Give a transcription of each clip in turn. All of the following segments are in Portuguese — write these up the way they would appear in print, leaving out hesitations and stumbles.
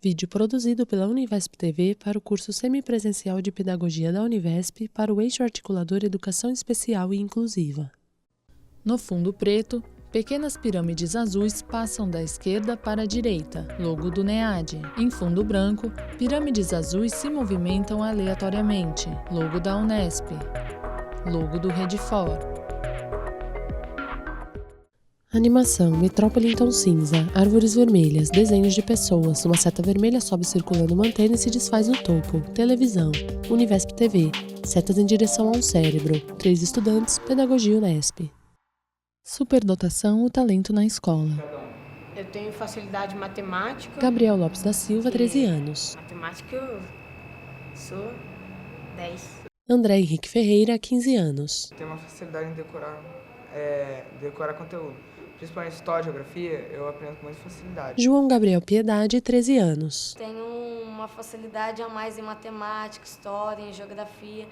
Vídeo produzido pela Univesp TV para o curso semipresencial de Pedagogia da Univesp para o eixo articulador Educação Especial e Inclusiva. No fundo preto, pequenas pirâmides azuis passam da esquerda para a direita, logo do NEAD. Em fundo branco, pirâmides azuis se movimentam aleatoriamente, logo da Unesp, logo do Redfor. Animação, metrópole em tom cinza, árvores vermelhas, desenhos de pessoas, uma seta vermelha sobe circulando uma antena e se desfaz no topo, televisão, Univesp TV, setas em direção a um cérebro, 3 estudantes, Pedagogia Unesp. Superdotação, o talento na escola. Eu tenho facilidade em matemática. Gabriel Lopes da Silva, 13 anos. Matemática eu sou 10. André Henrique Ferreira, 15 anos. Tenho uma facilidade em decorar conteúdo. Principalmente história e geografia, eu aprendo com muita facilidade. João Gabriel Piedade, 13 anos. Tenho uma facilidade a mais em matemática, história, em geografia.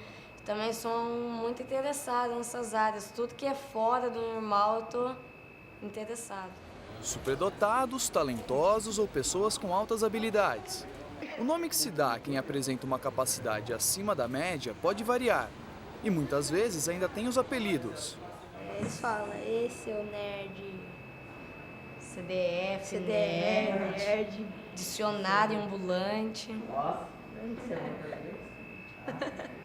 Também sou muito interessada nessas áreas. Tudo que é fora do normal, eu estou interessada. Superdotados, talentosos ou pessoas com altas habilidades. O nome que se dá a quem apresenta uma capacidade acima da média pode variar. E muitas vezes ainda tem os apelidos. Eles falam, esse é o nerd. CDF, nerd, dicionário ambulante.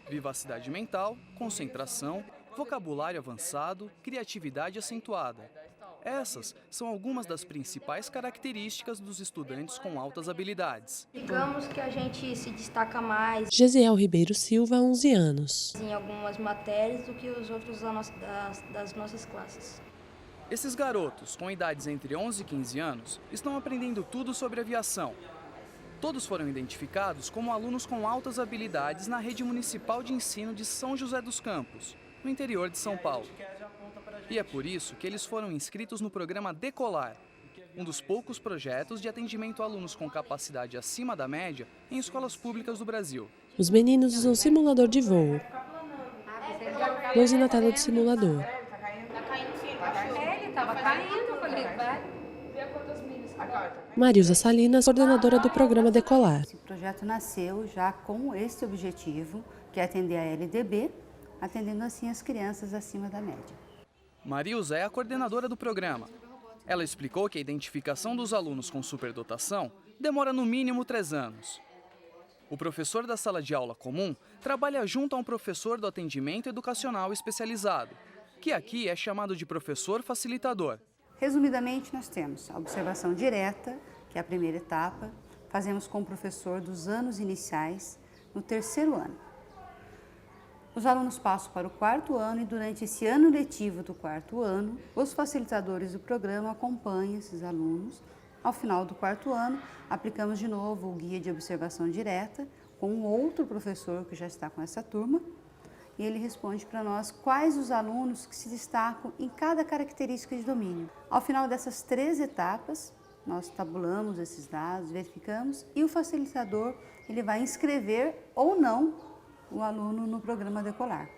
Vivacidade mental, concentração, vocabulário avançado, criatividade acentuada. Essas são algumas das principais características dos estudantes com altas habilidades. Digamos que a gente se destaca mais Gesiel Ribeiro Silva, 11 anos. em algumas matérias do que os outros das nossas classes. Esses garotos, com idades entre 11 e 15 anos, estão aprendendo tudo sobre aviação. Todos foram identificados como alunos com altas habilidades na rede municipal de ensino de São José dos Campos, no interior de São Paulo. E é por isso que eles foram inscritos no programa Decolar, um dos poucos projetos de atendimento a alunos com capacidade acima da média em escolas públicas do Brasil. Os meninos usam simulador de voo. Close na tela do simulador. Ele estava caindo, eu falei, vai. Marilza Salinas, coordenadora do programa Decolar. Esse projeto nasceu já com esse objetivo, que é atender a LDB, atendendo assim as crianças acima da média. Marilza é a coordenadora do programa. Ela explicou que a identificação dos alunos com superdotação demora no mínimo 3 anos. O professor da sala de aula comum trabalha junto a um professor do atendimento educacional especializado, que aqui é chamado de professor facilitador. Resumidamente, nós temos a observação direta, que é a primeira etapa, fazemos com o professor dos anos iniciais, no 3º ano. Os alunos passam para o 4º ano e durante esse ano letivo do 4º ano, os facilitadores do programa acompanham esses alunos. Ao final do 4º ano, aplicamos de novo o guia de observação direta com um outro professor que já está com essa turma e ele responde para nós quais os alunos que se destacam em cada característica de domínio. Ao final dessas 3 etapas, nós tabulamos esses dados, verificamos e o facilitador ele vai inscrever ou não o aluno no programa Decolar.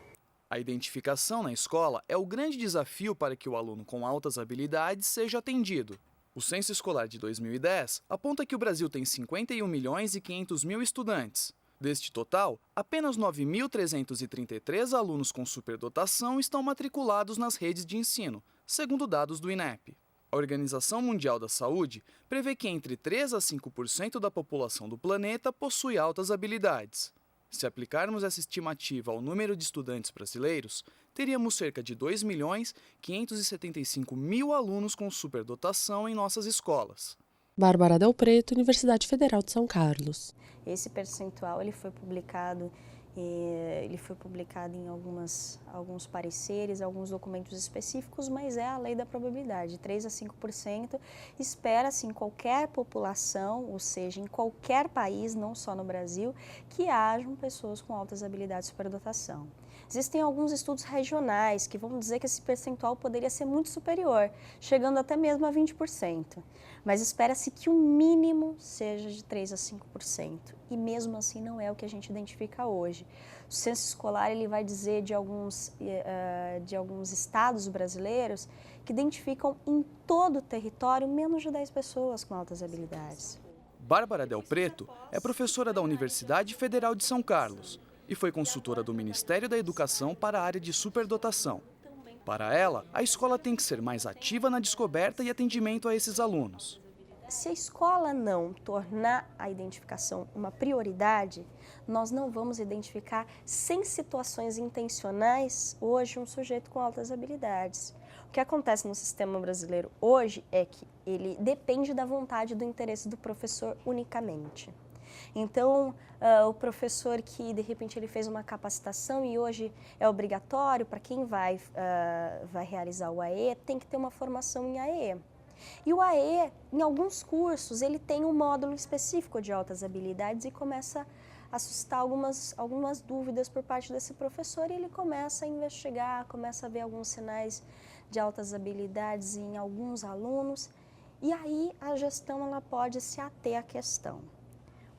A identificação na escola é o grande desafio para que o aluno com altas habilidades seja atendido. O Censo Escolar de 2010 aponta que o Brasil tem 51 milhões e 500 mil estudantes. Deste total, apenas 9.333 alunos com superdotação estão matriculados nas redes de ensino, segundo dados do INEP. A Organização Mundial da Saúde prevê que entre 3 a 5% da população do planeta possui altas habilidades. Se aplicarmos essa estimativa ao número de estudantes brasileiros, teríamos cerca de 2.575.000 alunos com superdotação em nossas escolas. Bárbara Del Preto, Universidade Federal de São Carlos. Esse percentual ele foi publicado em alguns pareceres, alguns documentos específicos, mas é a lei da probabilidade, 3 a 5%. Espera-se em qualquer população, ou seja, em qualquer país, não só no Brasil, que hajam pessoas com altas habilidades de superdotação. Existem alguns estudos regionais que vão dizer que esse percentual poderia ser muito superior, chegando até mesmo a 20%. Mas espera-se que o mínimo seja de 3 a 5%. E mesmo assim não é o que a gente identifica hoje. O censo escolar ele vai dizer de alguns estados brasileiros que identificam em todo o território menos de 10 pessoas com altas habilidades. Bárbara Del Preto é professora da Universidade Federal de São Carlos e foi consultora do Ministério da Educação para a área de superdotação. Para ela, a escola tem que ser mais ativa na descoberta e atendimento a esses alunos. Se a escola não tornar a identificação uma prioridade, nós não vamos identificar, sem situações intencionais, hoje um sujeito com altas habilidades. O que acontece no sistema brasileiro hoje é que ele depende da vontade e do interesse do professor unicamente. Então, o professor que, de repente, ele fez uma capacitação e hoje é obrigatório para quem vai realizar o AE, tem que ter uma formação em AE. E o AE, em alguns cursos, ele tem um módulo específico de altas habilidades e começa a suscitar algumas dúvidas por parte desse professor e ele começa a investigar, começa a ver alguns sinais de altas habilidades em alguns alunos e aí a gestão ela pode se ater à questão.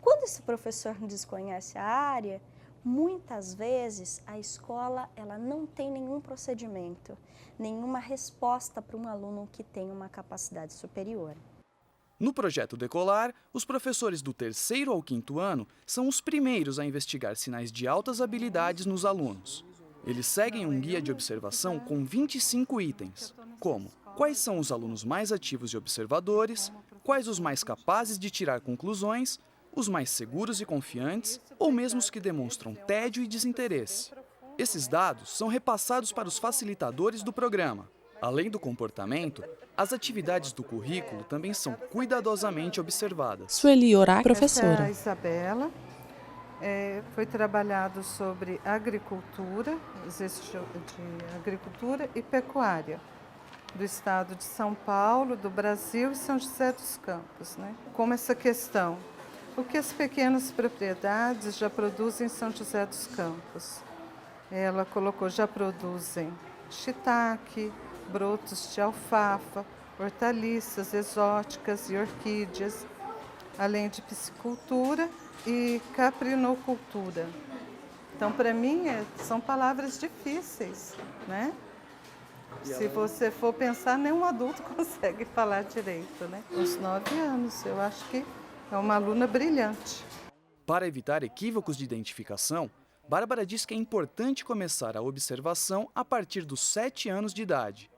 Quando esse professor desconhece a área, muitas vezes a escola ela não tem nenhum procedimento, nenhuma resposta para um aluno que tem uma capacidade superior. No projeto Decolar, os professores do 3º ao 5º ano são os primeiros a investigar sinais de altas habilidades nos alunos. Eles seguem um guia de observação com 25 itens, como quais são os alunos mais ativos e observadores, quais os mais capazes de tirar conclusões, os mais seguros e confiantes, ou mesmo os que demonstram tédio e desinteresse. Esses dados são repassados para os facilitadores do programa. Além do comportamento, as atividades do currículo também são cuidadosamente observadas. Sueli Orá, professora. Essa é a Isabela. Foi trabalhado sobre agricultura, exercício de agricultura e pecuária do estado de São Paulo, do Brasil e São José dos Campos, né? Como essa questão, o que as pequenas propriedades já produzem em São José dos Campos? Ela colocou, já produzem shiitake, brotos de alfafa, hortaliças exóticas e orquídeas, além de piscicultura e caprinocultura. Então, para mim, são palavras difíceis, né? Se você for pensar, nenhum adulto consegue falar direito, né? Uns 9 anos, eu acho que é uma aluna brilhante. Para evitar equívocos de identificação, Bárbara diz que é importante começar a observação a partir dos 7 anos de idade.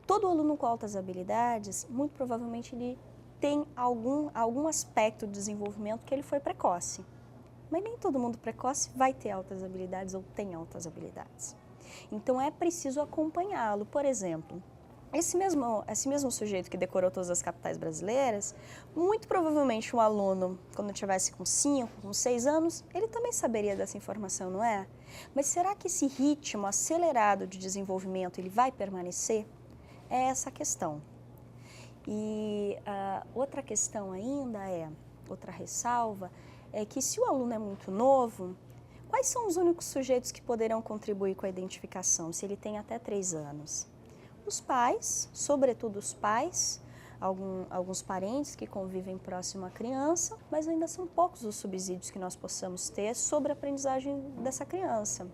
Todo aluno com altas habilidades, muito provavelmente ele tem algum aspecto do desenvolvimento que ele foi precoce. Mas nem todo mundo precoce vai ter altas habilidades ou tem altas habilidades. Então é preciso acompanhá-lo. Por exemplo, esse mesmo sujeito que decorou todas as capitais brasileiras, muito provavelmente um aluno, quando tivesse com 5, com 6 anos, ele também saberia dessa informação, não é? Mas será que esse ritmo acelerado de desenvolvimento ele vai permanecer? É essa a questão. E outra questão ainda outra ressalva, é que se o aluno é muito novo, quais são os únicos sujeitos que poderão contribuir com a identificação, se ele tem até 3 anos? Os pais, sobretudo os pais, alguns parentes que convivem próximo à criança, mas ainda são poucos os subsídios que nós possamos ter sobre a aprendizagem dessa criança.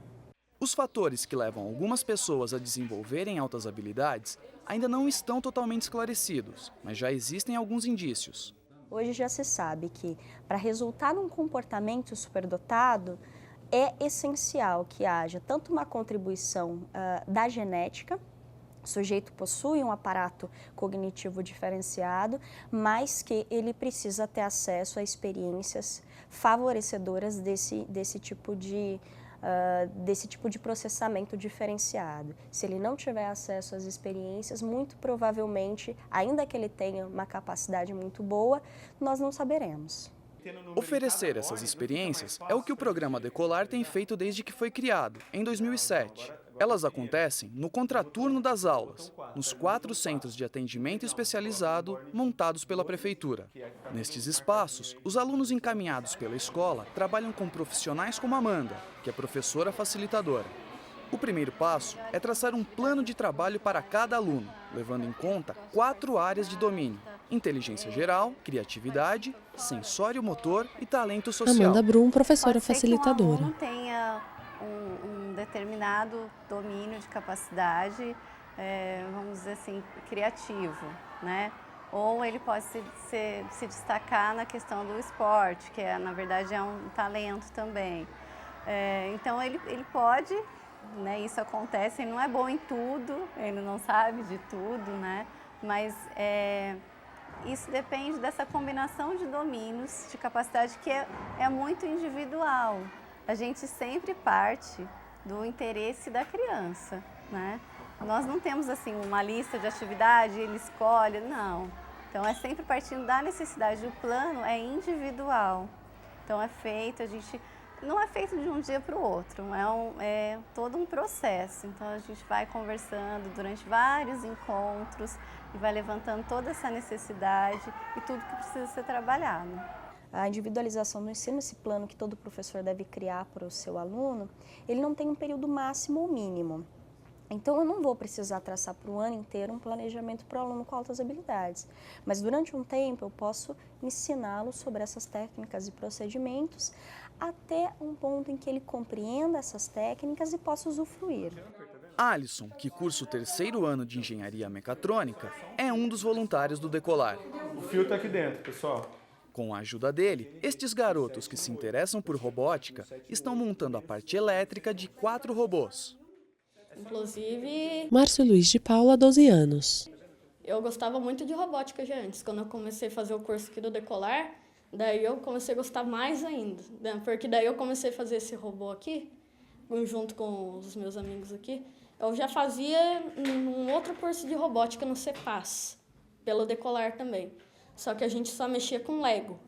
Os fatores que levam algumas pessoas a desenvolverem altas habilidades ainda não estão totalmente esclarecidos, mas já existem alguns indícios. Hoje já se sabe que, para resultar num comportamento superdotado, é essencial que haja tanto uma contribuição da genética, o sujeito possui um aparato cognitivo diferenciado, mas que ele precisa ter acesso a experiências favorecedoras desse tipo de processamento diferenciado. Se ele não tiver acesso às experiências, muito provavelmente, ainda que ele tenha uma capacidade muito boa, nós não saberemos. Oferecer essas experiências é o que o programa Decolar tem feito desde que foi criado, em 2007. Elas acontecem no contraturno das aulas, nos 4 centros de atendimento especializado montados pela Prefeitura. Nestes espaços, os alunos encaminhados pela escola trabalham com profissionais como Amanda, que é professora facilitadora. O primeiro passo é traçar um plano de trabalho para cada aluno, levando em conta 4 áreas de domínio: inteligência geral, criatividade, sensório-motor e talento social. Amanda Brum, professora facilitadora. Que um aluno tenha um determinado domínio de capacidade, vamos dizer assim, criativo, né? ou ele pode se destacar na questão do esporte, que na verdade é um talento também. Então ele pode, né, isso acontece, ele não é bom em tudo, ele não sabe de tudo, né, mas isso depende dessa combinação de domínios, de capacidade que é muito individual. A gente sempre parte do interesse da criança, né? Nós não temos assim uma lista de atividade, ele escolhe, não. Então é sempre partindo da necessidade, o plano é individual. Então não é feito de um dia para o outro, é todo um processo. Então a gente vai conversando durante vários encontros e vai levantando toda essa necessidade e tudo que precisa ser trabalhado. A individualização do ensino, esse plano que todo professor deve criar para o seu aluno, ele não tem um período máximo ou mínimo. Então, eu não vou precisar traçar para o ano inteiro um planejamento para o aluno com altas habilidades, mas durante um tempo eu posso ensiná-lo sobre essas técnicas e procedimentos até um ponto em que ele compreenda essas técnicas e possa usufruir. Alisson, que cursa o 3º ano de Engenharia Mecatrônica, é um dos voluntários do Decolar. O fio está aqui dentro, pessoal. Com a ajuda dele, estes garotos que se interessam por robótica estão montando a parte elétrica de 4 robôs. Inclusive, Márcio Luiz de Paula, 12 anos. Eu gostava muito de robótica já antes. Quando eu comecei a fazer o curso aqui do Decolar, daí eu comecei a gostar mais ainda. Porque daí eu comecei a fazer esse robô aqui, junto com os meus amigos aqui. Eu já fazia um outro curso de robótica no CEPAS, pelo Decolar também. Só que a gente só mexia com Lego.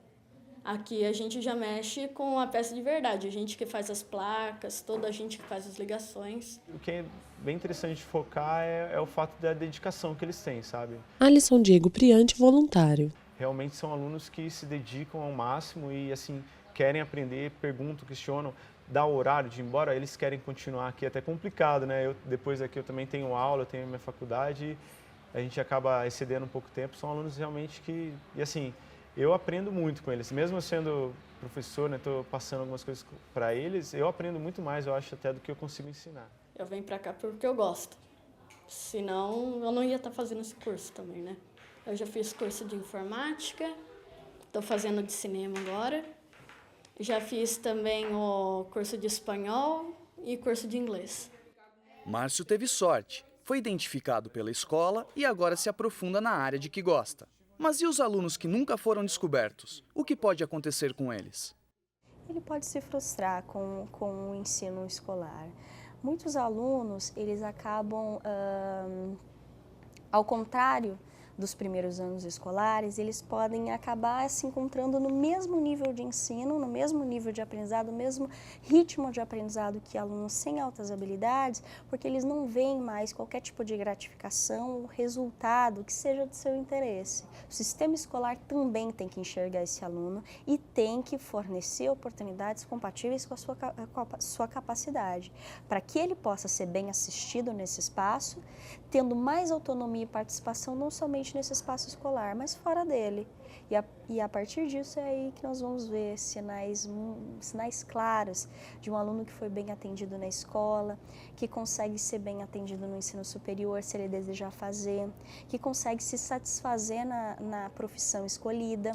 Aqui a gente já mexe com a peça de verdade, a gente que faz as placas, toda a gente que faz as ligações. O que é bem interessante de focar é o fato da dedicação que eles têm, sabe? Alisson Diego Priante, voluntário. Realmente são alunos que se dedicam ao máximo e assim querem aprender, perguntam, questionam, dá o horário de ir embora, eles querem continuar aqui, é até complicado, né? Depois aqui eu também tenho aula, eu tenho minha faculdade, a gente acaba excedendo um pouco o tempo, são alunos realmente que, e assim, eu aprendo muito com eles, mesmo eu sendo professor, né, estou passando algumas coisas para eles, eu aprendo muito mais, eu acho, até do que eu consigo ensinar. Eu venho para cá porque eu gosto, senão eu não ia estar fazendo esse curso também, né? Eu já fiz curso de informática, estou fazendo de cinema agora, já fiz também o curso de espanhol e curso de inglês. Márcio teve sorte, foi identificado pela escola e agora se aprofunda na área de que gosta. Mas e os alunos que nunca foram descobertos? O que pode acontecer com eles? Ele pode se frustrar com o ensino escolar. Muitos alunos, eles acabam, ao contrário dos primeiros anos escolares, eles podem acabar se encontrando no mesmo nível de ensino, no mesmo nível de aprendizado, no mesmo ritmo de aprendizado que alunos sem altas habilidades, porque eles não veem mais qualquer tipo de gratificação ou resultado que seja de seu interesse. O sistema escolar também tem que enxergar esse aluno e tem que fornecer oportunidades compatíveis com a sua capacidade, para que ele possa ser bem assistido nesse espaço, tendo mais autonomia e participação não somente nesse espaço escolar, mas fora dele. E a partir disso é aí que nós vamos ver sinais claros de um aluno que foi bem atendido na escola, que consegue ser bem atendido no ensino superior, se ele desejar fazer, que consegue se satisfazer na profissão escolhida,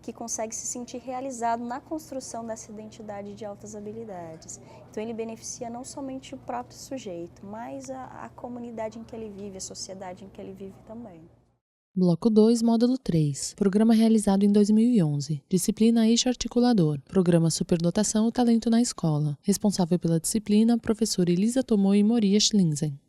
que consegue se sentir realizado na construção dessa identidade de altas habilidades. Então ele beneficia não somente o próprio sujeito, mas a comunidade em que ele vive, a sociedade em que ele vive também. Bloco 2, Módulo 3. Programa realizado em 2011. Disciplina Eixo Articulador. Programa Superdotação e Talento na Escola. Responsável pela disciplina, professora Elisa Tomoe Morias Linzen.